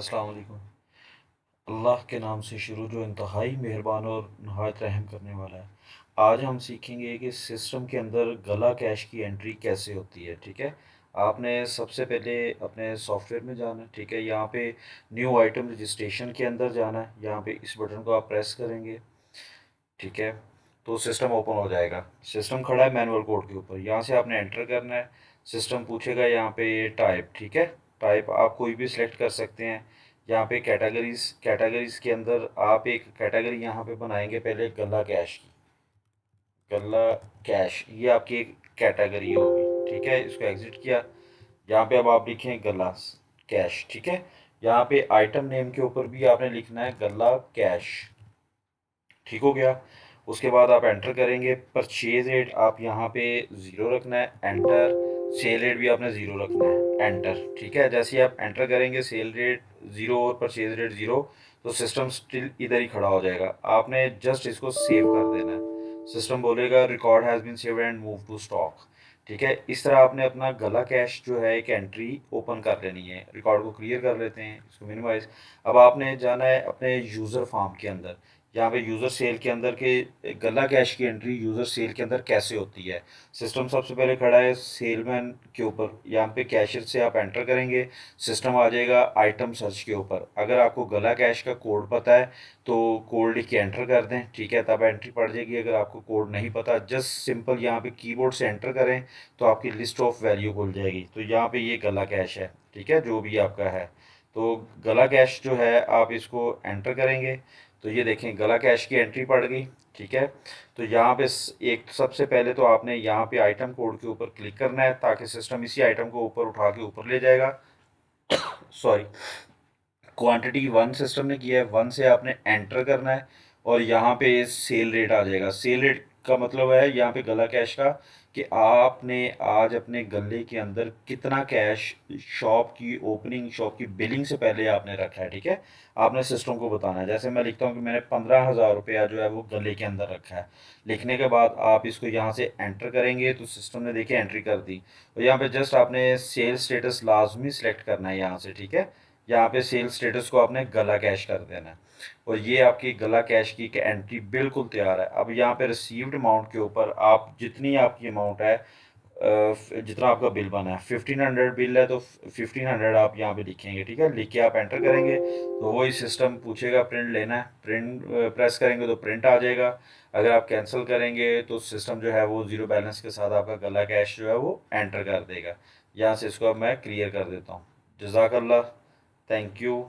अस्सलाम वालेकुम। अल्लाह के नाम से शुरू जो इंतहाई मेहरबान और नहायत रहम करने वाला है। आज हम सीखेंगे कि सिस्टम के अंदर गला कैश की एंट्री कैसे होती है, ठीक है? आपने सबसे पहले अपने सॉफ्टवेयर में जाना है, ठीक है? यहाँ पे न्यू आइटम रजिस्ट्रेशन के अंदर जाना है, यहाँ पे इस बटन को आप प्रेस करेंगे, ठीक है? तो सिस्टम ओपन हो जाएगा। सिस्टम खड़ा है मैनुअल कोड के ऊपर, यहाँ से आपने एंटर करना है। सिस्टम पूछेगा यहाँ पे टाइप, ठीक है? टाइप आप कोई भी सिलेक्ट कर सकते हैं। यहाँ पे कैटेगरीज, कैटेगरीज के अंदर आप एक कैटेगरी यहाँ पे बनाएंगे पहले गला कैश की। गला कैश ये आपकी एक कैटेगरी होगी, ठीक है? इसको एग्जिट किया। यहाँ पे अब आप लिखें गला कैश, ठीक है? यहाँ पे आइटम नेम के ऊपर भी आपने लिखना है गला कैश, ठीक हो गया? उसके बाद आप एंटर करेंगे। परचेज रेट आप यहाँ पे ज़ीरो रखना है, एंटर। सेल रेट भी आपने ज़ीरो रखना है, एंटर, ठीक है? जैसे ही आप एंटर करेंगे सेल रेट ज़ीरो और परचेज रेट ज़ीरो, तो सिस्टम स्टिल इधर ही खड़ा हो जाएगा। आपने जस्ट इसको सेव कर देना है। सिस्टम बोलेगा record has been saved and move to stock, ठीक है? इस तरह आपने अपना गला कैश जो है एक एंट्री ओपन कर लेनी है। रिकॉर्ड को क्लियर कर लेते हैं, इसको मिनिमाइज। अब आपने जाना है अपने यूज़र फॉर्म के अंदर। यहाँ पे यूज़र सेल के अंदर के गला कैश की एंट्री यूज़र सेल के अंदर कैसे होती है। सिस्टम सबसे पहले खड़ा है सेलमैन के ऊपर, यहाँ पे कैशियर से आप एंटर करेंगे, सिस्टम आ जाएगा आइटम सर्च के ऊपर। अगर आपको गला कैश का कोड पता है तो कोड लिख के एंटर कर दें, ठीक है? तब एंट्री पड़ जाएगी। अगर आपको कोड नहीं पता, जस्ट सिंपल यहाँ पे कीबोर्ड से एंटर करें तो आपकी लिस्ट ऑफ वैल्यू खुल जाएगी। तो यहाँ पे ये गला कैश है, ठीक है? जो भी आपका है, तो गला कैश जो है आप इसको एंटर करेंगे तो ये देखें गला कैश की एंट्री पड़ गई, ठीक है? तो यहाँ पे एक सबसे पहले तो आपने यहाँ पे आइटम कोड के ऊपर क्लिक करना है ताकि सिस्टम इसी आइटम को ऊपर उठा के ऊपर ले जाएगा। सॉरी, क्वांटिटी वन सिस्टम ने किया है, वन से आपने एंटर करना है और यहाँ पे सेल रेट आ जाएगा। सेल रेट का मतलब है यहाँ पे गला कैश का कि आपने आज अपने गले के अंदर कितना कैश शॉप की ओपनिंग, शॉप की बिलिंग से पहले आपने रखा है, ठीक है? आपने सिस्टम को बताना है। जैसे मैं लिखता हूँ कि मैंने 15,000 रुपया जो है वो गले के अंदर रखा है। लिखने के बाद आप इसको यहाँ से एंटर करेंगे तो सिस्टम ने देखिए एंट्री कर दी। और यहाँ पे जस्ट आपने सेल स्टेटस लाजमी सेलेक्ट करना है यहाँ से, ठीक है? यहाँ पे सेल स्टेटस को आपने गला कैश कर देना है और ये आपकी गला कैश की एंट्री बिल्कुल तैयार है। अब यहाँ पे रिसीव्ड अमाउंट के ऊपर आप जितनी आपकी अमाउंट है, जितना आपका बिल बना है, 1500 बिल है तो 1500 आप यहाँ पे लिखेंगे, ठीक है? लिख के आप एंटर करेंगे तो वही सिस्टम पूछेगा प्रिंट लेना है, प्रिंट प्रेस करेंगे तो प्रिंट आ जाएगा। अगर आप कैंसिल करेंगे तो सिस्टम जो है वो ज़ीरो बैलेंस के साथ आपका गला कैश जो है वो एंटर कर देगा। यहाँ से इसको अब मैं क्लियर कर देता हूँ। जज़ाकल्लाह, थैंक यू।